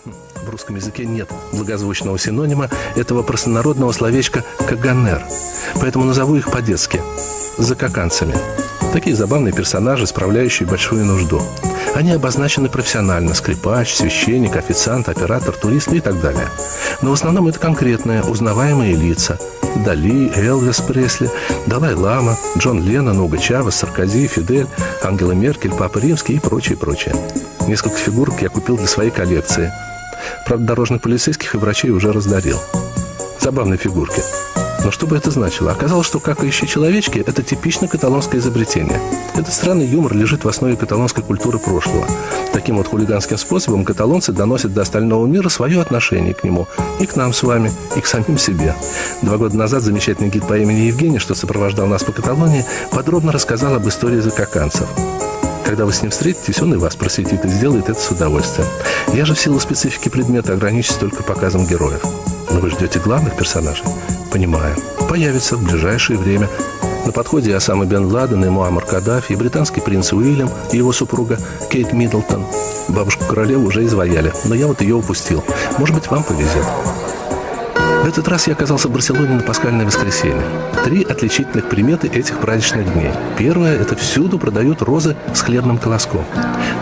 В русском языке нет благозвучного синонима этого простонародного словечка «каганер», поэтому назову их по-детски – закаканцами. Такие забавные персонажи, справляющие большую нужду. Они обозначены профессионально – скрипач, священник, официант, оператор, турист и так далее. Но в основном это конкретные, узнаваемые лица. Дали, Элвис Пресли, Далай-Лама, Джон Леннон, Уго Чавес, Саркози, Фидель, Ангела Меркель, Папа Римский и прочее, прочее. Несколько фигурок я купил для своей коллекции. Правда, дорожных полицейских и врачей уже раздарил. Забавные фигурки. Но что бы это значило? Оказалось, что какающие человечки – это типично каталонское изобретение. Этот странный юмор лежит в основе каталонской культуры прошлого. Таким вот хулиганским способом каталонцы доносят до остального мира свое отношение к нему. И к нам с вами, и к самим себе. 2 года назад замечательный гид по имени Евгений, что сопровождал нас по Каталонии, подробно рассказал об истории закаканцев. Когда вы с ним встретитесь, он и вас просветит и сделает это с удовольствием. Я же в силу специфики предмета ограничусь только показом героев. Но вы ждете главных персонажей? Понимаю. Появится в ближайшее время. На подходе Осама бен Ладен и Муаммар Каддафи, и британский принц Уильям, и его супруга Кейт Миддлтон. Бабушку-королеву уже изваяли, но я вот ее упустил. Может быть, вам повезет. В этот раз я оказался в Барселоне на пасхальное воскресенье. 3 отличительных приметы этих праздничных дней. Первое – это всюду продают розы с хлебным колоском.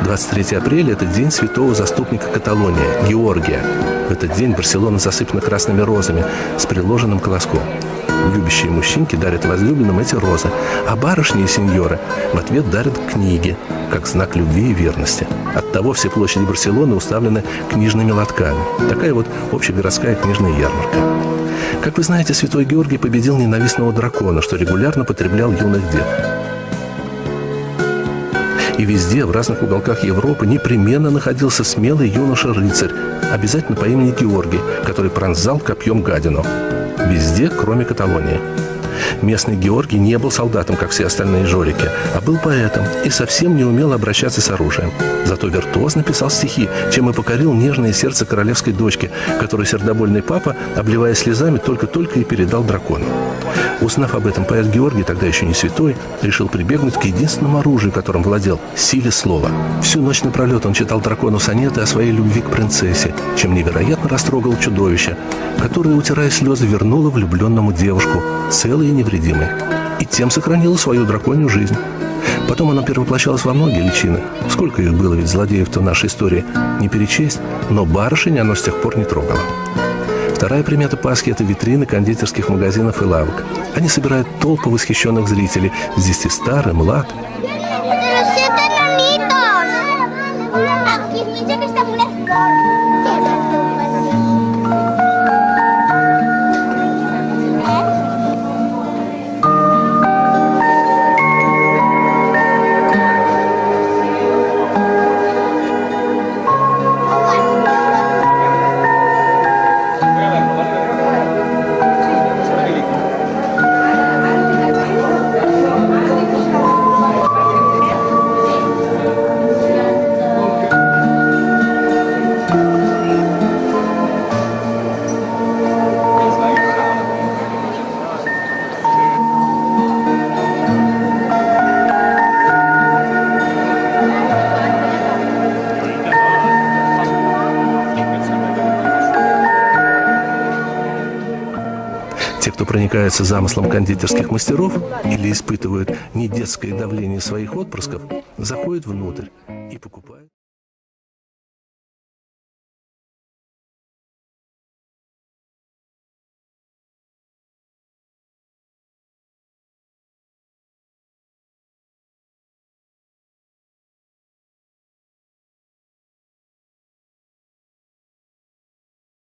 23 апреля – это день святого заступника Каталонии, Георгия. В этот день Барселона засыпана красными розами с приложенным колоском. Любящие мужчинки дарят возлюбленным эти розы, а барышни и сеньоры в ответ дарят книги, как знак любви и верности. Оттого все площади Барселоны уставлены книжными лотками. Такая вот общегородская книжная ярмарка. Как вы знаете, святой Георгий победил ненавистного дракона, что регулярно потреблял юных дев. И везде, в разных уголках Европы, непременно находился смелый юноша-рыцарь, обязательно по имени Георгий, который пронзал копьем гадину. Везде, кроме Каталонии. Местный Георгий не был солдатом, как все остальные жорики, а был поэтом и совсем не умел обращаться с оружием. Зато виртуозно писал стихи, чем и покорил нежное сердце королевской дочки, которую сердобольный папа, обливая слезами, только-только и передал дракону. Узнав об этом, поэт Георгий, тогда еще не святой, решил прибегнуть к единственному оружию, которым владел – силе слова. Всю ночь напролет он читал дракону сонеты о своей любви к принцессе, чем невероятно растрогал чудовище, которое, утирая слезы, вернуло влюбленному девушку, целой и невредимой, и тем сохранило свою драконью жизнь. Потом оно перевоплощалось во многие личины. Сколько их было, ведь злодеев-то в нашей истории не перечесть, но барышень оно с тех пор не трогало. Вторая примета Пасхи – это витрины кондитерских магазинов и лавок. Они собирают толпы восхищенных зрителей. Здесь и стар, и млад. Те, кто проникается замыслом кондитерских мастеров или испытывают недетское давление своих отпрысков, заходят внутрь и покупают.